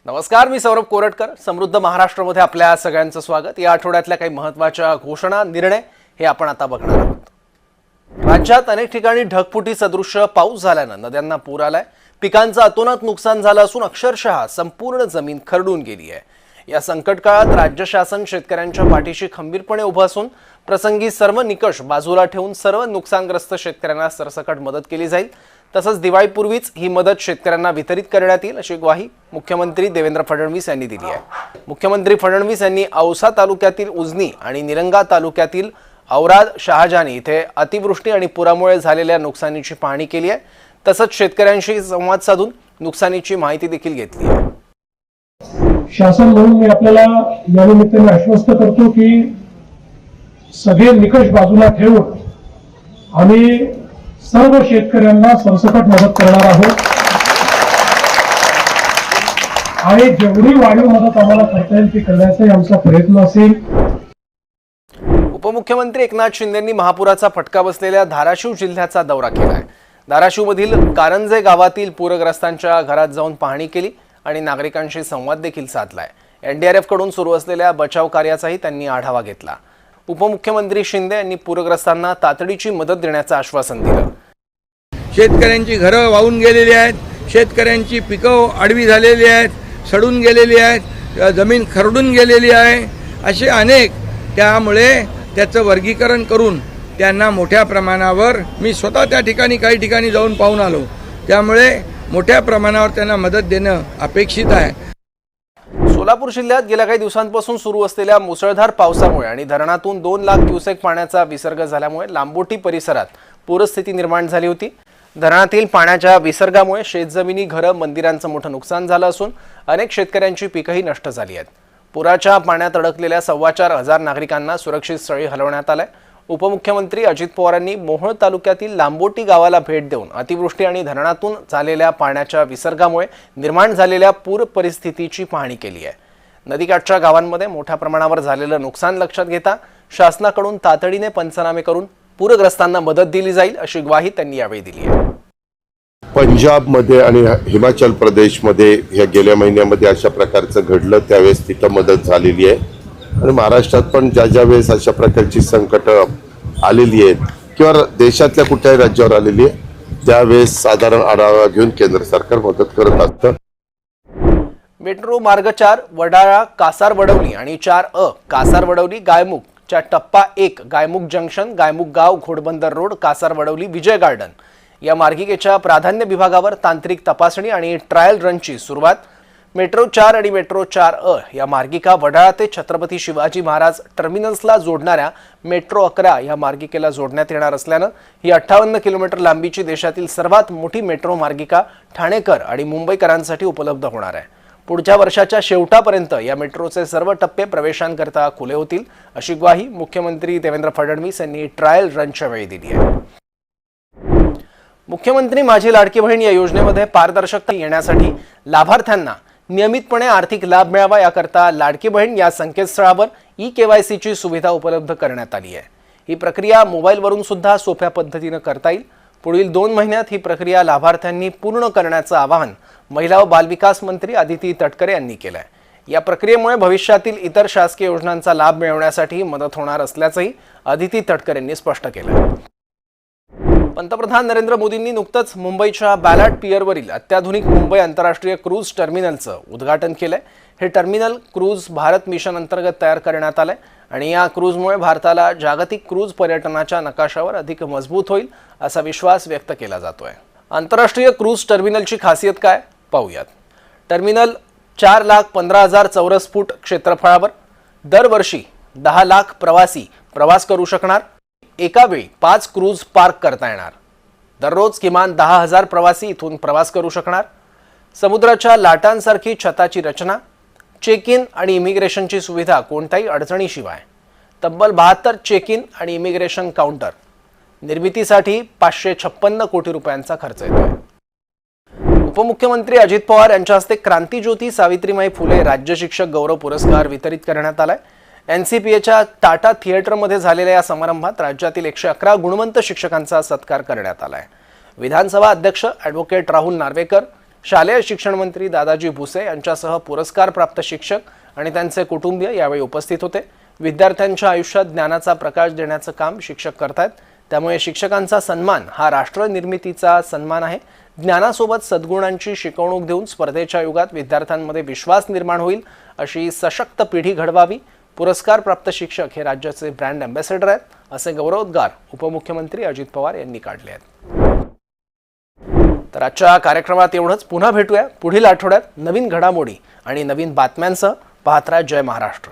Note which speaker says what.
Speaker 1: नमस्कार, मी सौरभ कोरटकर. समृद्ध महाराष्ट्रामध्ये आपल्या सगळ्यांचं स्वागत. या आठवड्यातल्या काही महत्त्वाच्या घोषणा, निर्णय हे आपण आता बघणार आहोत. राज्यात अनेक ठिकाणी ढगफुटी सदृश्य पाऊस झाल्यानं नद्यांना पूर आलाय. पिकांचं अतोनात नुकसान झालं असून अक्षरशः संपूर्ण जमीन खरडून गेली आहे. या संकट काळात राज्य शासन शेतकऱ्यांच्या पाठीशी खंबीरपणे उभं असून प्रसंगी सर्व निकष बाजूला ठेवून सर्व नुकसानग्रस्त शेतकऱ्यांना सरसकट मदत केली जाईल. तसंच दिवाळीपूर्वीच ही मदत शेतकऱ्यांना वितरित करण्यात येईल अशी ग्वाही मुख्यमंत्री देवेंद्र फडणवीस यांनी दिली आहे. मुख्यमंत्री फडणवीस यांनी औसा तालुक्यातील उजनी आणि निलंगा तालुक्यातील औराद शहाजानी इथे अतिवृष्टी आणि पुरामुळे झालेल्या नुकसानीची पाहणी केली आहे. तसंच शेतकऱ्यांशी संवाद साधून नुकसानीची माहिती देखील घेतली आहे.
Speaker 2: शासन म्हणून मी आपल्याला या निमित्ताने आश्वस्त करतो की सगळे निकष बाजूला ठेवून आम्ही सर्व शेतकऱ्यांना सरसकट मदत करणार आहोत आणि जेवढी वाढीव मदत आम्हाला करता येईल ती करण्याचा आमचा प्रयत्न असेल.
Speaker 1: उपमुख्यमंत्री एकनाथ शिंदेंनी महापुराचा फटका बसलेल्या धाराशिव जिल्ह्याचा दौरा केलाय. धाराशिवमधील कारंजे गावातील पूरग्रस्तांच्या घरात जाऊन पाहणी केली आणि नागरिकांशी संवाद देखील साधलाय. एनडीआरएफ कडून सुरू असलेल्या बचाव कार्याचाही त्यांनी आढावा घेतला. उपमुख्यमंत्री शिंदे यांनी पूरग्रस्तांना तातडीची मदत देण्याचं आश्वासन दिलं.
Speaker 3: शेतकऱ्यांची घरं वाहून गेलेली आहेत, शेतकऱ्यांची पिकं आडवी झालेली आहेत, सडून गेलेली आहेत, जमीन खरडून गेलेली आहे, असे अनेक. त्यामुळे त्याचं वर्गीकरण करून त्यांना मोठ्या प्रमाणावर मी स्वतः त्या ठिकाणी काही ठिकाणी जाऊन पाहून आलो. त्यामुळे मोठ्या प्रमाणावर त्यांना मदत देणं अपेक्षित आहे.
Speaker 1: सोलापूर जिल्ह्यात गेल्या काही दिवसांपासून सुरू असलेल्या मुसळधार पावसामुळे आणि धरणातून 2 लाख क्युसेक पाण्याचा विसर्ग झाल्यामुळे लांबोटी परिसरात पूरस्थिती निर्माण झाली होती. धरणातील पाण्याच्या विसर्गामुळे शेतजमिनी, घरं, मंदिरांचं मोठं नुकसान झालं असून अनेक शेतकऱ्यांची पिकंही नष्ट झाली आहेत. पुराच्या पाण्यात अडकलेल्या 4,500 नागरिकांना सुरक्षित स्थळी हलवण्यात आलंय. उपमुख्यमंत्री अजित पवार यांनी मोहोळ तालुक्यातील लांबोटी गावाला भेट देऊन अतिवृष्टी आणि धरणातून झालेल्या पाण्याच्या विसर्गामुळे निर्माण झालेल्या पूर परिस्थितीची पाहणी केली आहे. नदीकाठच्या गावांमध्ये मोठ्या प्रमाणावर झालेलं नुकसान लक्षात घेता शासनाकडून तातडीने पंचनामे करून पूरग्रस्तांना मदत दिली जाईल अशी ग्वाही त्यांनी यावेळी दिली आहे.
Speaker 4: पंजाबमध्ये आणि हिमाचल प्रदेशमध्ये या गेल्या महिन्यामध्ये अशा प्रकारचं घडलं, त्यावेळेस तिथं मदत झालेली आहे. आणि महाराष्ट्रात पण ज्या वेळेस अशा प्रकारची संकट आलेली आहेत किंवा देशातल्या कुठल्याही राज्यावर आलेली आहे त्यावेळेस साधारण आढावा घेऊन केंद्र सरकार मदत करत असतं.
Speaker 1: मेट्रो मार्ग 4 वडाळा कासार वडवली आणि 4A कासार वडवली गायमुख च्या टप्पा 1 गायमुख जंक्शन, गायमुख गाव, घोडबंदर रोड, कासार वडवली, विजय गार्डन या मार्गिकेच्या प्राधान्य विभागावर तांत्रिक तपासणी आणि ट्रायल रनची सुरुवात. मेट्रो 4 आणि मेट्रो 4A या मार्गिका वडाळा ते छत्रपती शिवाजी महाराज टर्मिनल्सला जोडणाऱ्या मेट्रो 11 या मार्गिकेला जोडण्यात येणार असल्यानं ही 58 किलोमीटर लांबीची देशातील सर्वात मोठी मेट्रो मार्गिका ठाणेकर आणि मुंबईकरांसाठी उपलब्ध होणार आहे. पुढच्या वर्षाच्या शेवटापर्यंत या मेट्रोचे सर्व टप्पे प्रवेशांकरता खुले होतील अशी ग्वाही मुख्यमंत्री देवेंद्र फडणवीस यांनी ट्रायल रनच्या वेळी दिली आहे. मुख्यमंत्री माझी लाडकी बहीण या योजनेमध्ये पारदर्शकता येण्यासाठी लाभार्थ्यांना नियमितपणे आर्थिक लाभ मिळावा याकरता लाडकी बहीण या संकेतस्थळावर ई-KYC ची सुविधा उपलब्ध करण्यात आली आहे. ही प्रक्रिया मोबाईलवरून सुद्धा सोप्या पद्धतीने करता येईल. पुढील 2 महिन्यात ही प्रक्रिया लाभार्थ्यांनी पूर्ण करण्याचं आवाहन महिला व बालविकास मंत्री अदिती तटकरे यांनी केलं आहे. या प्रक्रियेमुळे भविष्यातील इतर शासकीय योजनांचा लाभ मिळवण्यासाठी मदत होणार असल्याचंही अदिती तटकरे यांनी स्पष्ट केलं आहे. पंतप्रधान नरेंद्र मोदींनी नुकतंच मुंबईच्या बॅलट पियरवरील अत्याधुनिक मुंबई आंतरराष्ट्रीय क्रूज टर्मिनलचं उद्घाटन केलंय. हे टर्मिनल क्रूज भारत मिशन अंतर्गत तयार करण्यात आलंय आणि या क्रूजमुळे भारताला जागतिक क्रूज पर्यटनाच्या नकाशावर अधिक मजबूत होईल असा विश्वास व्यक्त केला जातोय. आंतरराष्ट्रीय क्रूज टर्मिनलची खासियत काय पाहूयात. टर्मिनल 4,15,000 चौरस फूट क्षेत्रफळावर दरवर्षी 10 लाख प्रवासी प्रवास करू शकणार. एका वेळी 5 क्रूज पार्क करता येणार. दररोज किमान 10,000 प्रवासी इथून प्रवास करू शकणार. समुद्राच्या लाटांसारखी छताची रचना, चेक इन आणि इमिग्रेशनची सुविधा कोणत्याही अडचणीशिवाय. तब्बल 72 चेक इन आणि इमिग्रेशन काउंटर. निर्मितीसाठी 556 कोटी रुपयांचा खर्च येतोय. उपमुख्यमंत्री अजित पवार यांच्या हस्ते क्रांतीज्योती सावित्रीमाई फुले राज्य शिक्षक गौरव पुरस्कार वितरित करण्यात आलाय. NCPAच्या टाटा थिएटरमध्ये झालेल्या या समारंभात राज्यातील 111 गुणवंत शिक्षकांचा सत्कार करण्यात आलाय. विधानसभा अध्यक्ष ॲडव्होकेट राहुल नार्वेकर, शालेय शिक्षण मंत्री दादाजी भुसे यांच्यासह पुरस्कारप्राप्त शिक्षक आणि त्यांचे कुटुंबीय यावेळी उपस्थित होते. विद्यार्थ्यांच्या आयुष्यात ज्ञानाचा प्रकाश देण्याचं काम शिक्षक करतात. त्यामुळे शिक्षकांचा सन्मान हा राष्ट्र निर्मितीचा सन्मान आहे. ज्ञानासोबत सद्गुणांची शिकवणूक देऊन स्पर्धेच्या युगात विद्यार्थ्यांमध्ये विश्वास निर्माण होईल अशी सशक्त पिढी घडवावी. पुरस्कारप्राप्त शिक्षक हे राज्याचे ब्रँड अँबॅसेडर आहेत, असे गौरवोद्गार उपमुख्यमंत्री अजित पवार यांनी काढले आहेत. तर आजच्या कार्यक्रमात एवढंच. पुन्हा भेटूया पुढील आठवड्यात नवीन घडामोडी आणि नवीन बातम्यांसह. पाहत राहा जय महाराष्ट्र.